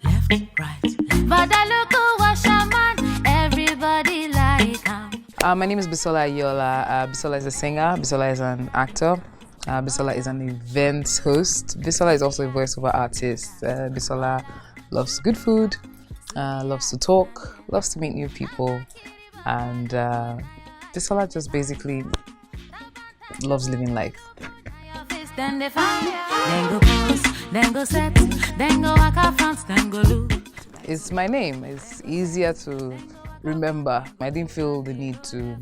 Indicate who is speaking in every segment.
Speaker 1: left, right. But I look who was shaman, everybody like him.
Speaker 2: My name is Bisola Yola. Bisola is a singer, Bisola is an actor, Bisola is an event host, Bisola is also a voiceover artist. Bisola loves good food, loves to talk, loves to meet new people, and Bisola just basically loves living life.
Speaker 1: Then they find, then go post, then go set, then go walk out front, then go look.
Speaker 2: It's my name. It's easier to remember. I didn't feel the need to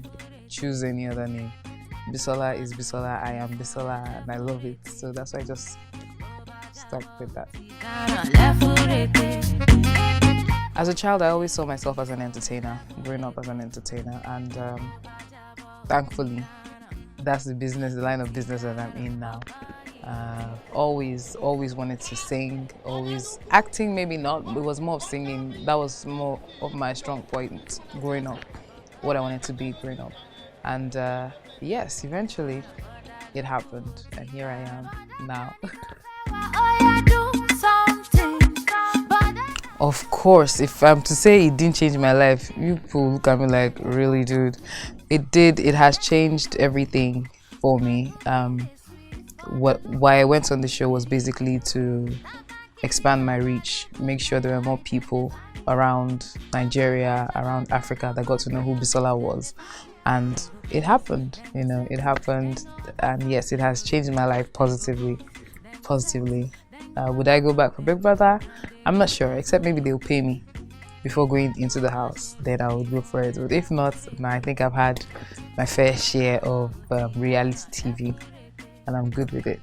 Speaker 2: choose any other name. Bisola is Bisola, I am Bisola, and I love it. So that's why I just stuck with that. As a child, I always saw myself as an entertainer, growing up as an entertainer, and thankfully, that's the line of business that I'm in now. Always wanted to sing, always acting, maybe not, it was more of singing. That was more of my strong point growing up, what I wanted to be growing up. And yes, eventually it happened, and here I am now. Of course, if I'm to say it didn't change my life, you people look at me like, really, dude? It did. It has changed everything for me. Why I went on the show was basically to expand my reach, make sure there were more people around Nigeria, around Africa that got to know who Bisola was. And it happened, it happened. And yes, it has changed my life positively. Would I go back for Big Brother? I'm not sure, except maybe they'll pay me before going into the house. Then I would go for it. But if not, I think I've had my fair share of reality TV, and I'm good with it.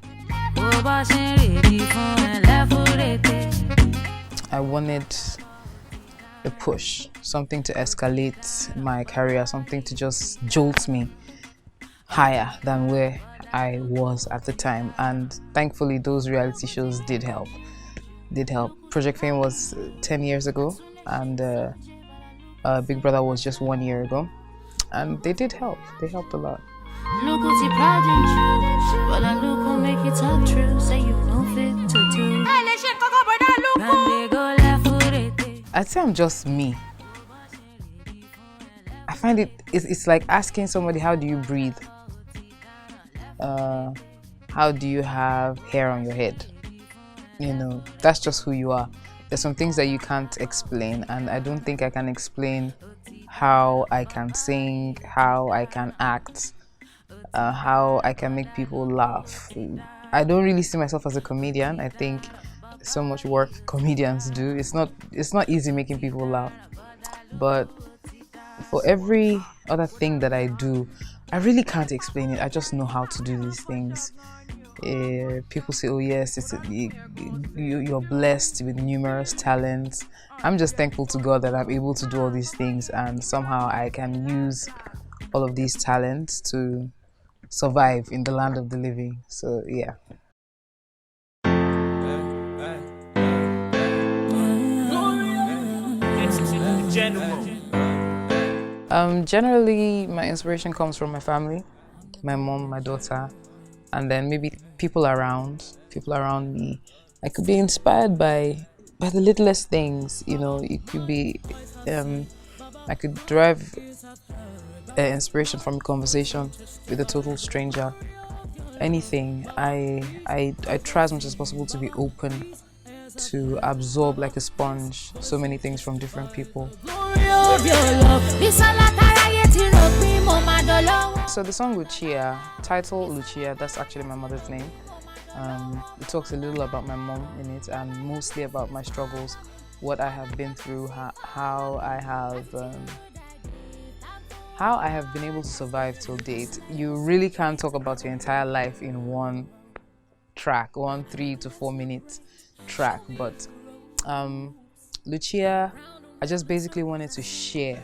Speaker 2: I wanted a push, something to escalate my career, something to just jolt me higher than where I was at the time, and thankfully those reality shows did help. Project Fame was 10 years ago, and Big Brother was just 1 year ago, and they did help. They helped a lot.
Speaker 1: Look what's proud in you, but I look who make it all true. Say you know fit to do.
Speaker 2: I'd say I'm just me. I find it's like asking somebody, how do you breathe? How do you have hair on your head? That's just who you are. There's some things that you can't explain, and I don't think I can explain how I can sing, how I can act, how I can make people laugh. I don't really see myself as a comedian. I think so much work comedians do. It's not easy making people laugh. But for every other thing that I do, I really can't explain it. I just know how to do these things. People say, oh yes, you're blessed with numerous talents. I'm just thankful to God that I'm able to do all these things, and somehow I can use all of these talents to survive in the land of the living. So yeah. Generally, my inspiration comes from my family, my mom, my daughter, and then maybe people around me. I could be inspired by the littlest things. It could be I could derive inspiration from a conversation with a total stranger. Anything. I try as much as possible to be open, to absorb like a sponge so many things from different people. So the song Lucia, title Lucia, that's actually my mother's name. It talks a little about my mom in it, and mostly about my struggles, what I have been through, how I have been able to survive till date. You really can't talk about your entire life in one track, 3 to 4 minute track. But Lucia, I just basically wanted to share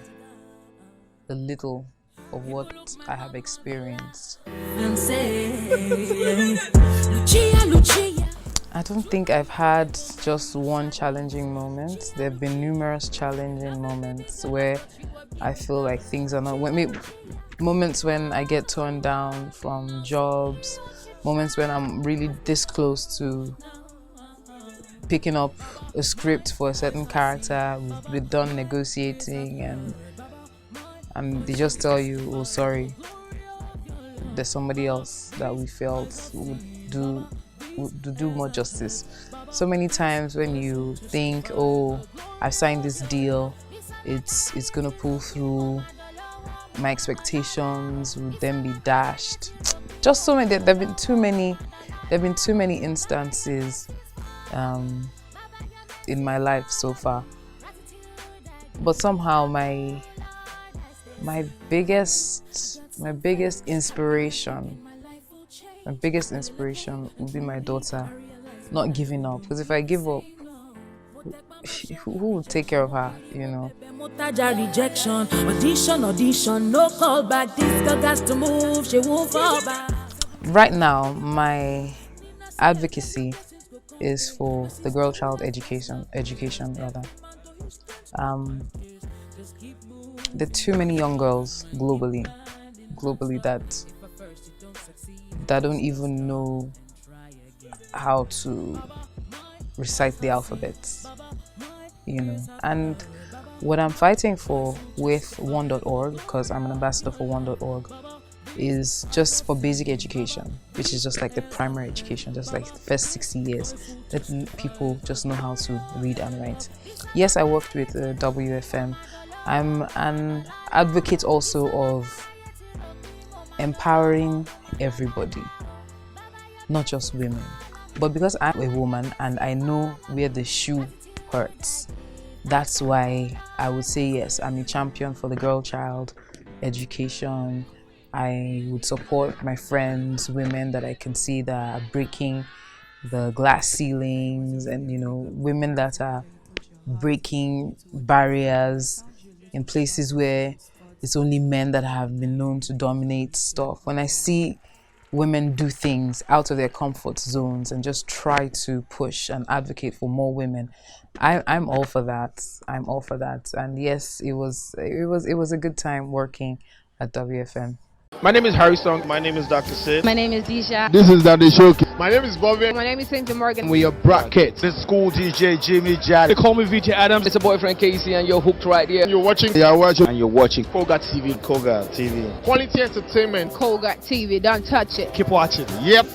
Speaker 2: a little of what I have experienced. I don't think I've had just one challenging moment. There have been numerous challenging moments where I feel like things are not... Moments when I get turned down from jobs, moments when I'm really this close to picking up a script for a certain character. We're done negotiating, and they just tell you, oh, sorry, there's somebody else that we felt would do more justice. So many times when you think, oh, I've signed this deal, it's gonna pull through, my expectations would then be dashed. Just so many. There've been too many instances in my life so far. But somehow my biggest inspiration would be my daughter not giving up. Because if I give up, who will take care of her, you know?
Speaker 1: Rejection, audition, no call back. This girl has to move, she won't fall back.
Speaker 2: Right now, my advocacy is for the girl child education rather. There are too many young girls globally that don't even know how to recite the alphabet, you know. And what I'm fighting for with one.org, because I'm an ambassador for one.org, is just for basic education, which is just like the primary education, just like the first 60 years, that people just know how to read and write. Yes, I worked with WFM. I'm an advocate also of empowering everybody, not just women. But because I'm a woman and I know where the shoe hurts, that's why I would say yes, I'm a champion for the girl child education. I would support my friends, women that I can see that are breaking the glass ceilings, and, you know, women that are breaking barriers in places where it's only men that have been known to dominate stuff. When I see women do things out of their comfort zones and just try to push and advocate for more women, I'm all for that. I'm all for that. And yes, it was a good time working at WFM.
Speaker 3: My name is Harry Song. My name is Dr. Sid.
Speaker 4: My name is Disha.
Speaker 5: This is Daddy Shoki.
Speaker 3: My name is Bobby.
Speaker 4: My name is Cynthia Morgan.
Speaker 3: We are brackets.
Speaker 5: This school DJ Jimmy Jad.
Speaker 3: They call me VJ Adams.
Speaker 6: It's a boyfriend Casey, and you're hooked right here.
Speaker 3: You're watching.
Speaker 5: And you're watching
Speaker 3: Koga TV.
Speaker 5: Koga TV.
Speaker 3: Quality entertainment.
Speaker 4: Koga TV. Don't touch it.
Speaker 3: Keep watching.
Speaker 5: Yep.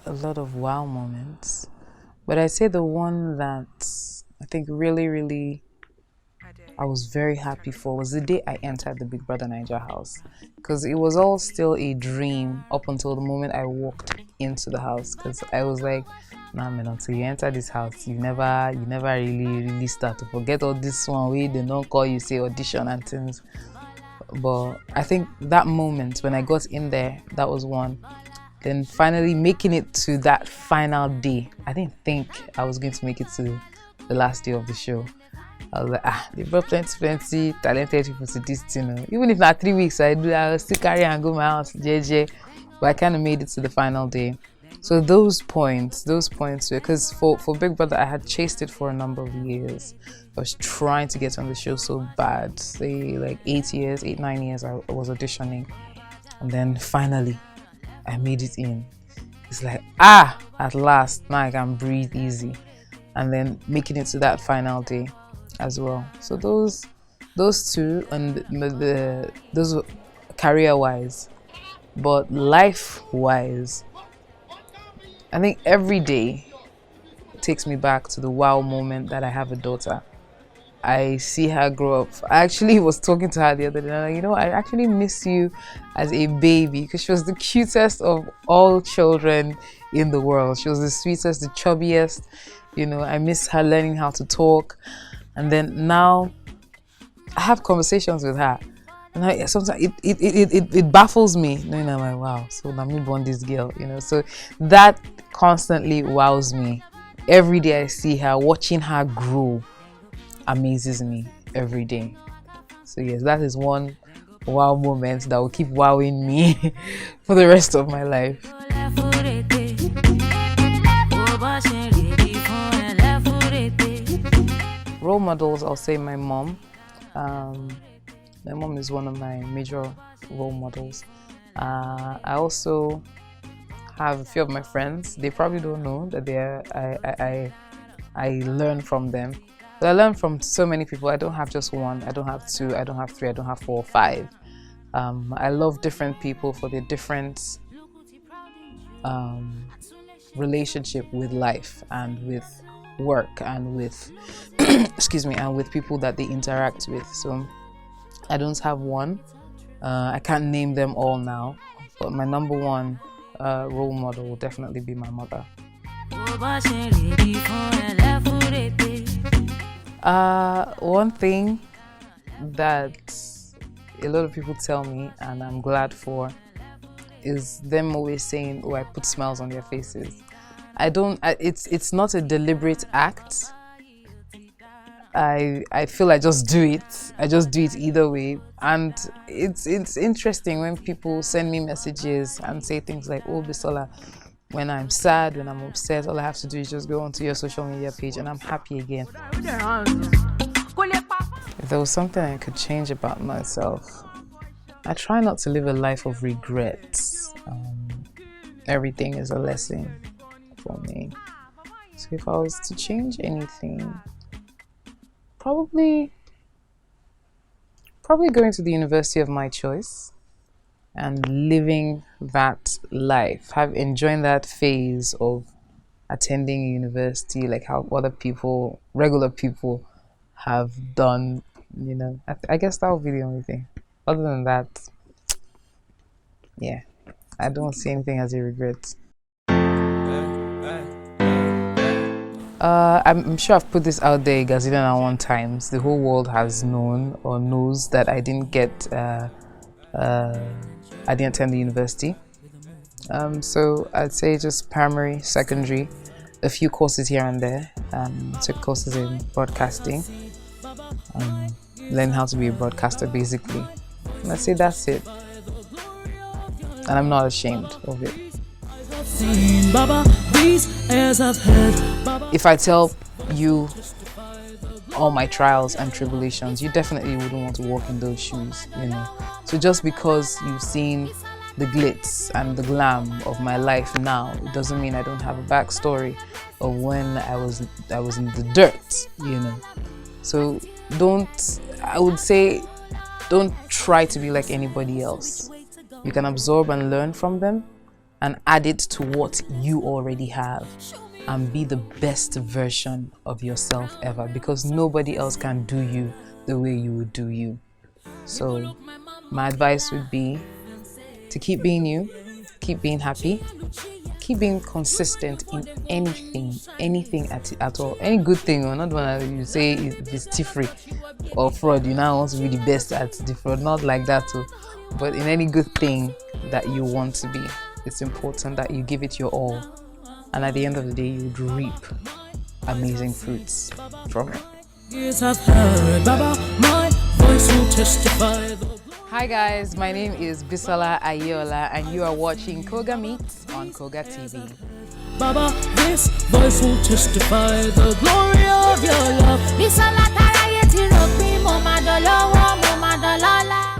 Speaker 2: A lot of wow moments, but I'd say the one that I think really I was very happy for was the day I entered the Big Brother Naija house, because it was all still a dream up until the moment I walked into the house. Because I was like, nah man, until you enter this house, you never really start to forget all this one way they don't call you, say audition and things. But I think that moment when I got in there, that was one. Then finally making it to that final day, I didn't think I was going to make it to the last day of the show. I was like, they brought plenty talented people to this thing. Even if not 3 weeks, I'll still carry and go my house, JJ. But I kind of made it to the final day. So those points were, because for Big Brother, I had chased it for a number of years. I was trying to get on the show so bad. Say like 9 years I was auditioning. And then finally, I made it in. It's like, at last, now I can breathe easy. And then making it to that final day as well. So those two, and those were career-wise. But life-wise, I think every day takes me back to the wow moment that I have a daughter. I see her grow up. I actually was talking to her the other day, and I'm like, I actually miss you as a baby, because she was the cutest of all children in the world. She was the sweetest, the chubbiest. I miss her learning how to talk. And then now I have conversations with her, and sometimes it baffles me. I'm like, wow, so I'm me born this girl, So that constantly wows me. Every day I see her, watching her grow amazes me every day. So yes, that is one wow moment that will keep wowing me for the rest of my life. Role models, I'll say my mom. My mom is one of my major role models. I also have a few of my friends. They probably don't know that I learn from them. But I learn from so many people. I don't have just one. I don't have two. I don't have three. I don't have 4 or 5. I love different people for their different relationship with life and with work and with excuse me, and with people that they interact with. So I don't have one. I can't name them all now, but my number one role model will definitely be my mother. One thing that a lot of people tell me, and I'm glad for, is them always saying, "Oh, I put smiles on their faces." I don't. It's not a deliberate act. I feel I just do it. I just do it either way, and it's interesting when people send me messages and say things like, "Oh, Bisola, when I'm sad, when I'm upset, all I have to do is just go onto your social media page and I'm happy again." If there was something I could change about myself, I try not to live a life of regrets. Everything is a lesson for me. So if I was to change anything, probably going to the university of my choice and living that life, enjoying that phase of attending a university, like how other people, regular people, have done. I guess that would be the only thing. Other than that, yeah, I don't see anything as a regret. I'm sure I've put this out there a gazillion and one times. The whole world has known or knows that I didn't get, I didn't attend the university. So I'd say just primary, secondary, a few courses here and there. Took courses in broadcasting, learn how to be a broadcaster basically. And I'd say that's it. And I'm not ashamed of it. If I tell you all my trials and tribulations, you definitely wouldn't want to walk in those shoes, So just because you've seen the glitz and the glam of my life now, it doesn't mean I don't have a backstory of when I was in the dirt, So I would say, don't try to be like anybody else. You can absorb and learn from them and add it to what you already have and be the best version of yourself ever, because nobody else can do you the way you would do you. So my advice would be to keep being you, keep being happy, keep being consistent in anything at all. Any good thing, or not one you say is free or fraud, you now want to be the best at the fraud, not like that too. But in any good thing that you want to be, it's important that you give it your all, and at the end of the day, you would reap amazing fruits from it. Hi guys, my name is Bisola Ayola, and you are watching Koga Meets on Koga TV.
Speaker 1: Baba, this voice will testify the glory of your love. Bisola Tarayeti Robi, Mama Dolowa, Mama Dolola.